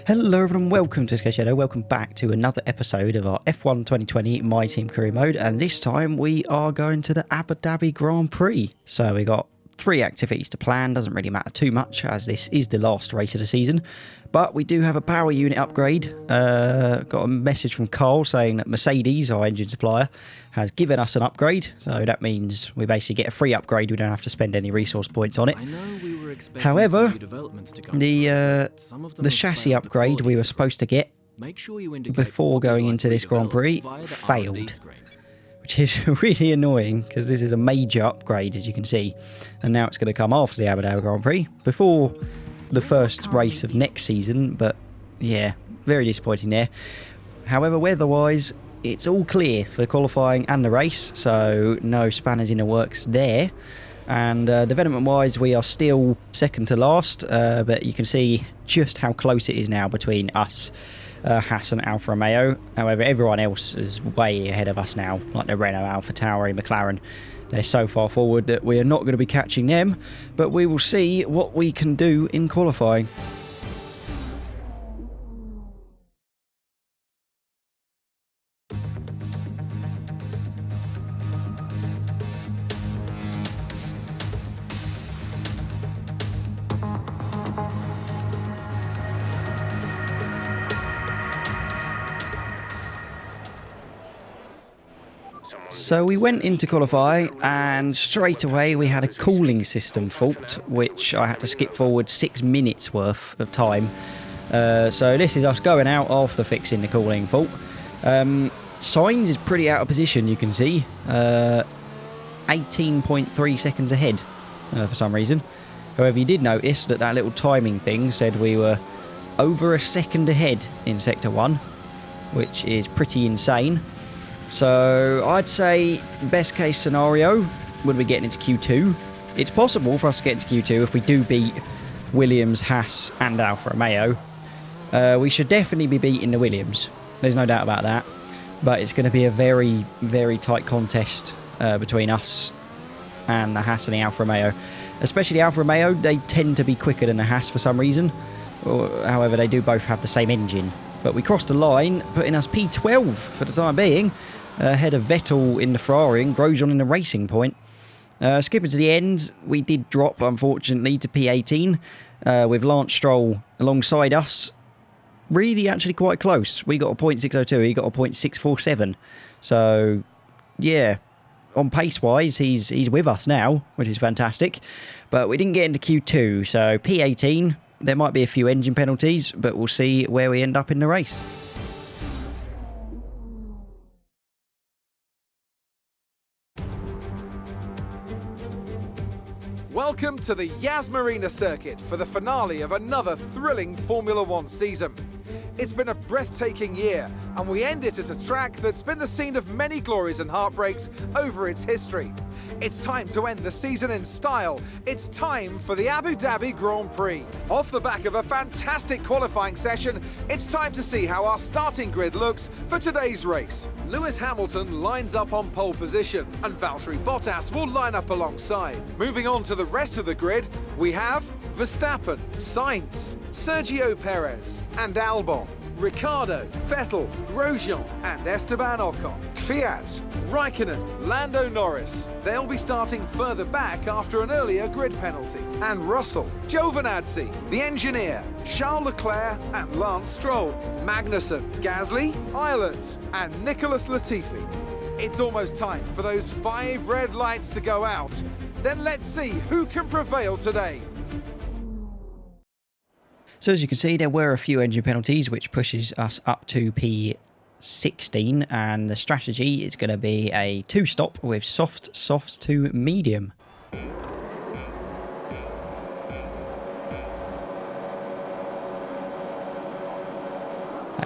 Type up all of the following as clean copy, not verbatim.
Hello everyone, welcome to SkShadow. Welcome back to another episode of our F1 2020 My Team Career Mode, and this time we are going to the Abu Dhabi Grand Prix. So we got 3 activities to plan. Doesn't really matter too much as this is the last race of the season, but we do have a power unit upgrade. Got a message from Carl saying that Mercedes, our engine supplier, has given us an upgrade, so that means we basically get a free upgrade. We don't have to spend any resource points on it. However, the chassis upgrade we were supposed to get before going into this Grand Prix failed, which is really annoying because this is a major upgrade, as you can see, and now it's going to come after the Abu Dhabi Grand Prix, before the first race of next season. But yeah, very disappointing there. However, weather-wise, it's all clear for the qualifying and the race, so no spanners in the works there. And development-wise, we are still second to last, but you can see just how close it is now between us, Haas and Alfa Romeo. However, everyone else is way ahead of us now, like the Renault, Alfa Tauri, McLaren. They're so far forward that we are not going to be catching them, but we will see what we can do in qualifying. So we went into qualify and straight away we had a cooling system fault, which I had to skip forward 6 minutes worth of time. So this is us going out after fixing the cooling fault. Signs is pretty out of position, you can see. 18.3 seconds ahead for some reason. However, you did notice that that little timing thing said we were over a second ahead in Sector 1, which is pretty insane. So I'd say best case scenario would be getting into Q2. It's possible for us to get into Q2 if we do beat Williams, Haas and Alfa Romeo. We should definitely be beating the Williams. There's no doubt about that. But it's going to be a very, very tight contest between us and the Haas and the Alfa Romeo. Especially the Alfa Romeo, they tend to be quicker than the Haas for some reason. However, they do both have the same engine. But we crossed the line, putting us P12 for the time being, ahead of Vettel in the Ferrari and Grosjean in the Racing Point. Skipping to the end, we did drop, unfortunately, to P18, with Lance Stroll alongside us. Really, actually quite close. We got a .602, he got a .647. So, yeah, on pace-wise, he's with us now, which is fantastic. But we didn't get into Q2, so P18... There might be a few engine penalties, but we'll see where we end up in the race. Welcome to the Yas Marina circuit for the finale of another thrilling Formula One season. It's been a breathtaking year, and we end it at a track that's been the scene of many glories and heartbreaks over its history. It's time to end the season in style. It's time for the Abu Dhabi Grand Prix. Off the back of a fantastic qualifying session, it's time to see how our starting grid looks for today's race. Lewis Hamilton lines up on pole position, and Valtteri Bottas will line up alongside. Moving on to the rest of the grid, we have Verstappen, Sainz, Sergio Perez, and Albon. Ricciardo, Vettel, Grosjean and Esteban Ocon. Kvyat, Raikkonen, Lando Norris. They'll be starting further back after an earlier grid penalty. And Russell, Giovinazzi, the engineer, Charles Leclerc and Lance Stroll. Magnussen, Gasly, Ireland and Nicholas Latifi. It's almost time for those 5 red lights to go out. Then let's see who can prevail today. So as you can see, there were a few engine penalties, which pushes us up to P16, and the strategy is going to be a 2-stop with softs to medium. And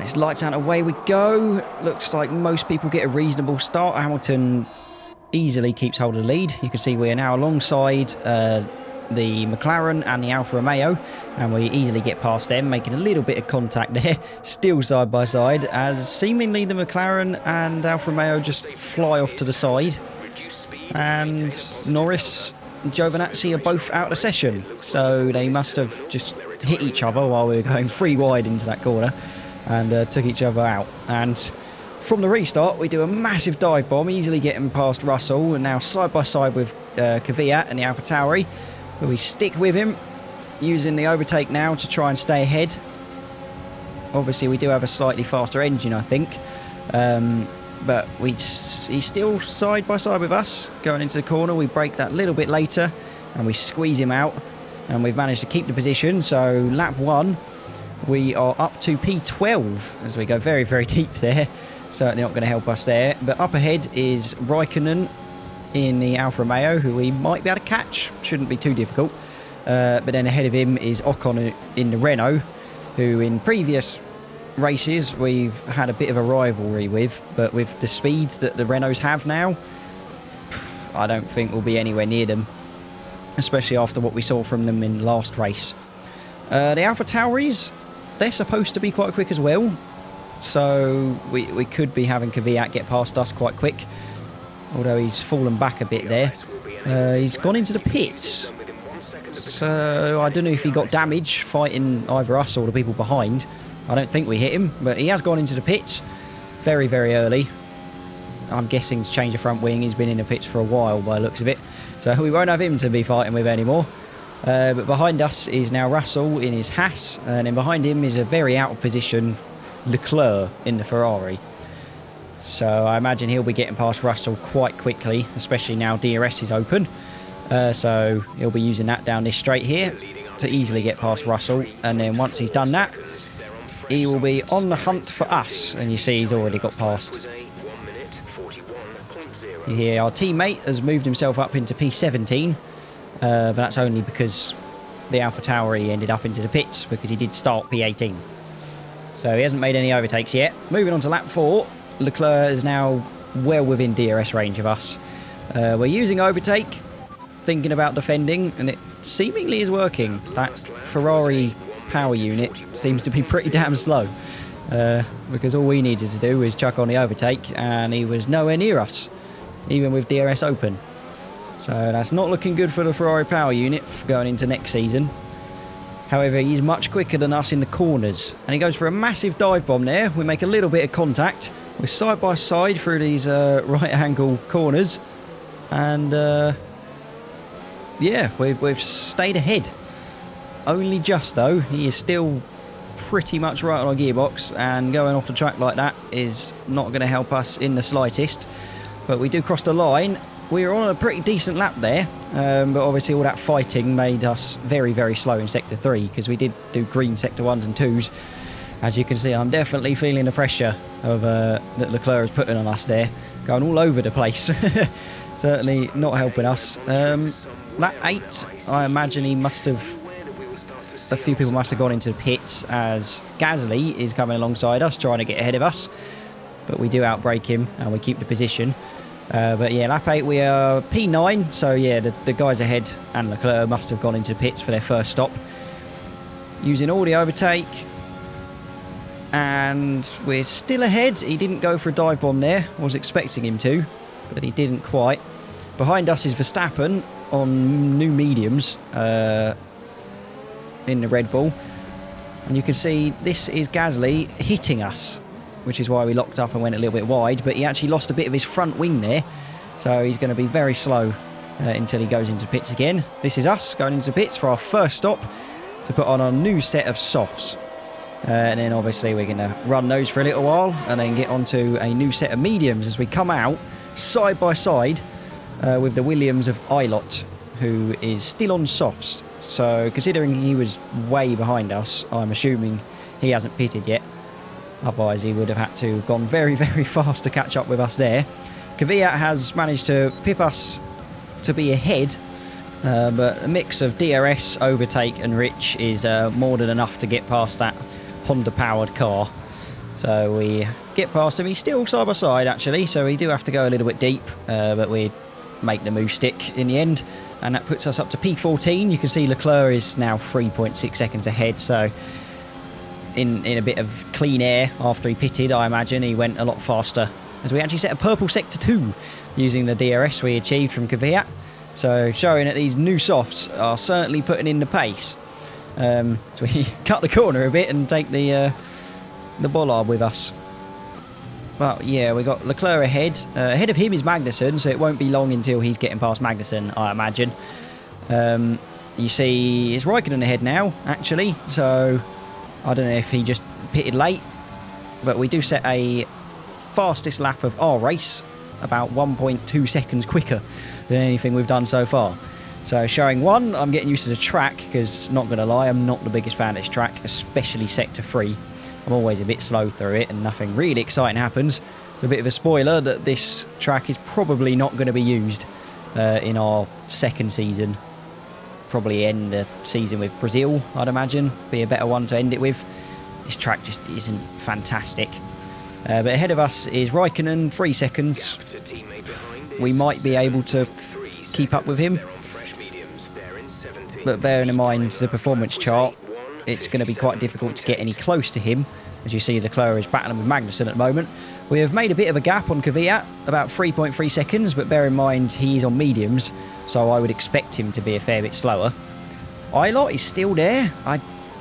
it's lights out, away we go. Looks like most people get a reasonable start. Hamilton easily keeps hold of the lead. You can see we are now alongside the McLaren and the Alfa Romeo, and we easily get past them, making a little bit of contact there, still side by side, as seemingly the McLaren and Alfa Romeo just fly off to the side, and Norris and Giovinazzi are both out of the session, so they must have just hit each other while we were going 3 wide into that corner and took each other out. And from the restart, we do a massive dive bomb, easily getting past Russell, and now side by side with Kvyat and the AlphaTauri. But we stick with him, using the overtake now to try and stay ahead. Obviously, we do have a slightly faster engine, I think. But he's still side by side with us. Going into the corner, we brake that little bit later, and we squeeze him out. And we've managed to keep the position. So lap 1, we are up to P12 as we go very, very deep there. Certainly not going to help us there. But up ahead is Raikkonen in the Alfa Romeo, who we might be able to catch. Shouldn't be too difficult. But then ahead of him is Ocon in the Renault, who in previous races we've had a bit of a rivalry with. But with the speeds that the Renaults have now, I don't think we'll be anywhere near them, especially after what we saw from them in last race. The AlphaTauris, they're supposed to be quite quick as well. So we could be having Kvyat get past us quite quick. Although he's fallen back a bit there. He's gone into the pits. So I don't know if he got damage fighting either us or the people behind. I don't think we hit him, but he has gone into the pits very, very early. I'm guessing he's changed the front wing. He's been in the pits for a while by the looks of it. So we won't have him to be fighting with anymore. But behind us is now Russell in his Haas. And then behind him is a very out of position Leclerc in the Ferrari. So I imagine he'll be getting past Russell quite quickly, especially now DRS is open. So he'll be using that down this straight here to easily get past Russell. And then once he's done that, he will be on the hunt for us. And you see he's already got past. You hear our teammate has moved himself up into P17. But that's only because the AlphaTauri ended up into the pits, because he did start P18. So he hasn't made any overtakes yet. Moving on to lap 4. Leclerc is now well within DRS range of us. We're using overtake, thinking about defending, and it seemingly is working. That Ferrari power unit seems to be pretty damn slow, because all we needed to do is chuck on the overtake, and he was nowhere near us, even with DRS open. So that's not looking good for the Ferrari power unit going into next season. However, he's much quicker than us in the corners, and he goes for a massive dive bomb there. We make a little bit of contact. We're side by side through these right angle corners, and yeah, we've stayed ahead. Only just though. He is still pretty much right on our gearbox, and going off the track like that is not going to help us in the slightest. But we do cross the line. We were on a pretty decent lap there, but obviously all that fighting made us very, very slow in Sector 3, because we did do green Sector 1s and 2s. As you can see, I'm definitely feeling the pressure of that Leclerc is putting on us there, going all over the place. Certainly not helping us. Lap 8, I imagine he must have... A few people must have gone into the pits, as Gasly is coming alongside us, trying to get ahead of us. But we do outbrake him, and we keep the position. But yeah, lap 8 we are P9, so yeah, the guys ahead and Leclerc must have gone into pits for their first stop. Using all the overtake, and we're still ahead. He didn't go for a dive bomb there, was expecting him to, but he didn't quite. Behind us is Verstappen on new mediums in the Red Bull, and you can see this is Gasly hitting us, which is why we locked up and went a little bit wide, but he actually lost a bit of his front wing there, so he's going to be very slow until he goes into pits again. This is us going into pits for our first stop to put on our new set of softs, and then obviously we're going to run those for a little while and then get onto a new set of mediums as we come out side by side with the Williams of Ilott, who is still on softs. So considering he was way behind us, I'm assuming he hasn't pitted yet. Otherwise, he would have had to have gone very, very fast to catch up with us there. Kvyat has managed to pip us to be ahead, but a mix of DRS, overtake and Rich is more than enough to get past that Honda-powered car. So we get past him. He's still side by side, actually, so we do have to go a little bit deep, but we make the move stick in the end, and that puts us up to P14. You can see Leclerc is now 3.6 seconds ahead, so... In a bit of clean air after he pitted, I imagine he went a lot faster, as we actually set a purple Sector 2 using the DRS we achieved from Kvyat. So showing that these new softs are certainly putting in the pace. So we cut the corner a bit and take the bollard with us. But yeah, we got Leclerc ahead. Ahead of him is Magnussen, so it won't be long until he's getting past Magnussen, I imagine. You see, it's Raikkonen ahead now, actually. So I don't know if he just pitted late, but we do set a fastest lap of our race, about 1.2 seconds quicker than anything we've done so far. So showing one, I'm getting used to the track, because not going to lie, I'm not the biggest fan of this track, especially Sector 3. I'm always a bit slow through it and nothing really exciting happens. It's a bit of a spoiler that this track is probably not going to be used in our second season. Probably end the season with Brazil, I'd imagine. Be a better one to end it with. This track just isn't fantastic. But ahead of us is Raikkonen, 3 seconds. We might be able to keep up with him. But bearing in mind the performance chart, it's going to be quite difficult to get any close to him. As you see, Leclerc is battling with Magnussen at the moment. We have made a bit of a gap on Kvyat, about 3.3 seconds, but bear in mind he is on mediums, so I would expect him to be a fair bit slower. Ilott is still there. I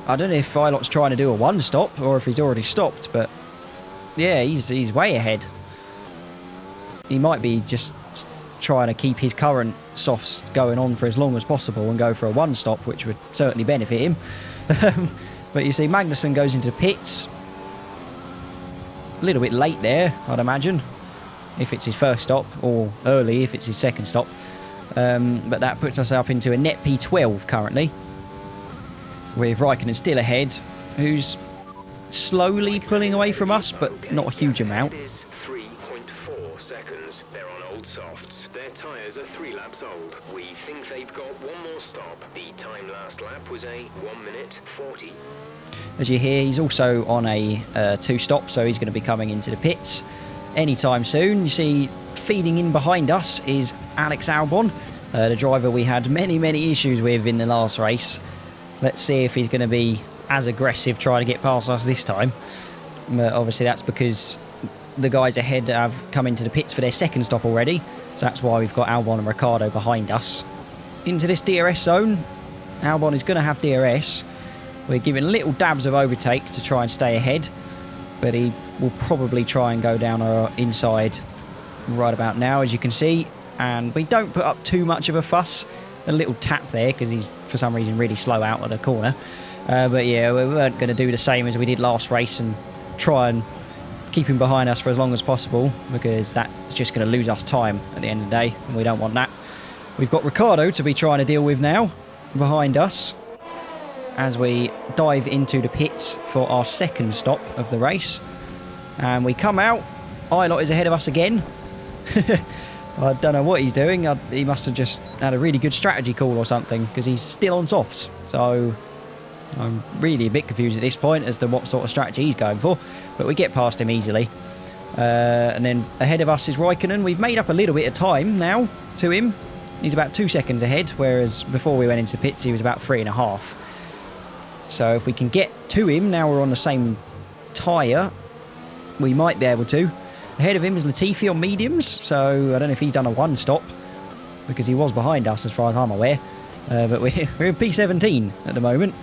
don't know if Ilott's trying to do a one-stop or if he's already stopped, but yeah, he's way ahead. He might be just trying to keep his current softs going on for as long as possible and go for a one-stop, which would certainly benefit him. But you see Magnussen goes into the pits. A little bit late there, I'd imagine, if it's his first stop, or early if it's his second stop. But that puts us up into a net P12 currently, with Raikkonen still ahead, who's slowly pulling away from us, but not a huge amount. 3.4 seconds. They're on old softs. Their tyres are 3 laps old. We think they've got one more stop. The time last lap was a 1 minute 40. As you hear, he's also on a 2-stop, so he's going to be coming into the pits anytime soon. You see, feeding in behind us is Alex Albon, the driver we had many issues with in the last race. Let's see if he's going to be as aggressive trying to get past us this time. Obviously, that's because the guys ahead have come into the pits for their second stop already, so that's why we've got Albon and Ricciardo behind us. Into this DRS zone, Albon is going to have DRS. We're giving little dabs of overtake to try and stay ahead, but he will probably try and go down our inside right about now, as you can see. And we don't put up too much of a fuss. A little tap there because he's for some reason really slow out of the corner. But yeah, we weren't going to do the same as we did last race and try and keep him behind us for as long as possible, because that's just going to lose us time at the end of the day, and we don't want that. We've got Ricciardo to be trying to deal with now behind us as we dive into the pits for our second stop of the race. And we come out. Ilott is ahead of us again. I don't know what he's doing. He must have just had a really good strategy call or something, because he's still on softs. So I'm really a bit confused at this point as to what sort of strategy he's going for. But we get past him easily. And then ahead of us is Raikkonen. We've made up a little bit of time now to him. He's about 2 seconds ahead, whereas before we went into the pits he was about 3.5. So if we can get to him, now we're on the same tyre, we might be able to. Ahead of him is Latifi on mediums, so I don't know if he's done a one-stop, because he was behind us as far as I'm aware. But we're in P17 at the moment.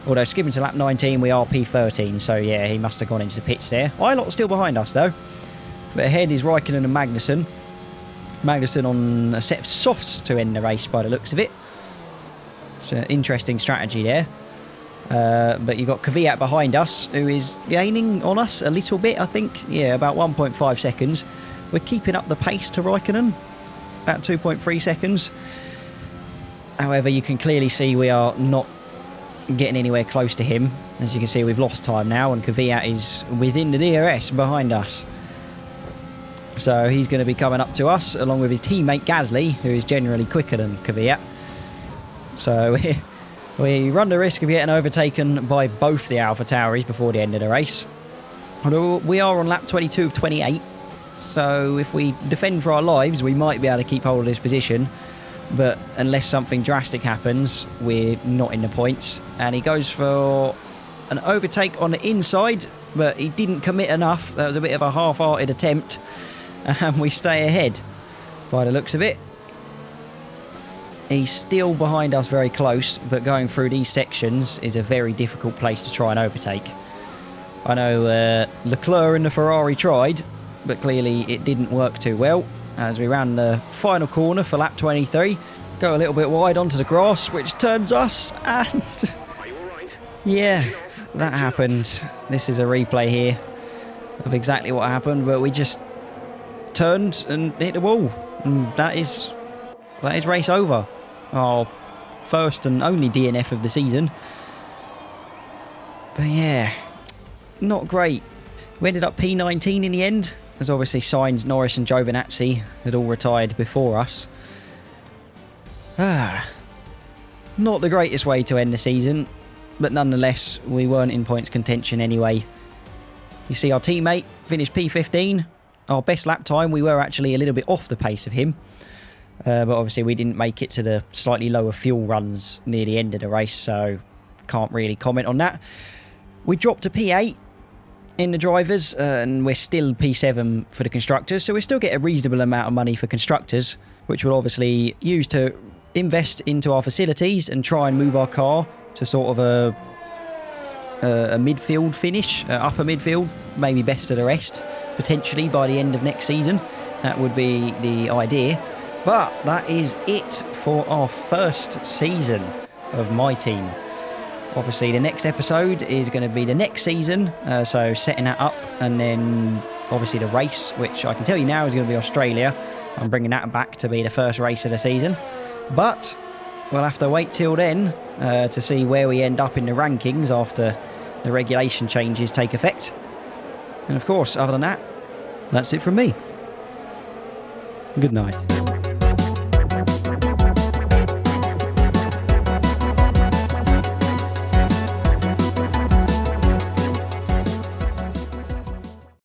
Although skipping to lap 19, we are P13, so yeah, he must have gone into the pits there. Ilott's still behind us though. But ahead is Raikkonen and Magnussen. Magnussen on a set of softs to end the race by the looks of it. It's an interesting strategy there. But you've got Kvyat behind us, who is gaining on us a little bit, I think. Yeah, about 1.5 seconds. We're keeping up the pace to Raikkonen, about 2.3 seconds. However, you can clearly see we are not getting anywhere close to him. As you can see, we've lost time now, and Kvyat is within the DRS behind us. So he's going to be coming up to us, along with his teammate Gasly, who is generally quicker than Kvyat. So we run the risk of getting overtaken by both the AlphaTauris before the end of the race. Although we are on lap 22 of 28, so if we defend for our lives, we might be able to keep hold of this position. But unless something drastic happens, we're not in the points. And he goes for an overtake on the inside, but he didn't commit enough. That was a bit of a half-hearted attempt. And we stay ahead by the looks of it. He's still behind us very close, but going through these sections is a very difficult place to try and overtake. I know Leclerc and the Ferrari tried, but clearly it didn't work too well. As we ran the final corner for lap 23, go a little bit wide onto the grass, which turns us, and Are you all right? yeah, that happened. This is a replay here of exactly what happened, but we just turned and hit the wall, and that is race over. Our first and only DNF of the season. But yeah, not great. We ended up P19 in the end, as obviously Sainz, Norris and Giovinazzi had all retired before us. Not the greatest way to end the season, but nonetheless, we weren't in points contention anyway. You see our teammate finished P15. Our best lap time, we were actually a little bit off the pace of him. But obviously we didn't make it to the slightly lower fuel runs near the end of the race, so can't really comment on that. We dropped to P8 in the drivers, and we're still P7 for the constructors, so we still get a reasonable amount of money for constructors, which we'll obviously use to invest into our facilities and try and move our car to sort of a midfield finish, upper midfield, maybe best of the rest, potentially by the end of next season. That would be the idea. But that is it for our first season of my team. Obviously, the next episode is going to be the next season, so setting that up, and then obviously the race, which I can tell you now is going to be Australia. I'm bringing that back to be the first race of the season. But we'll have to wait till then to see where we end up in the rankings after the regulation changes take effect. And of course, other than that, that's it from me. Good night.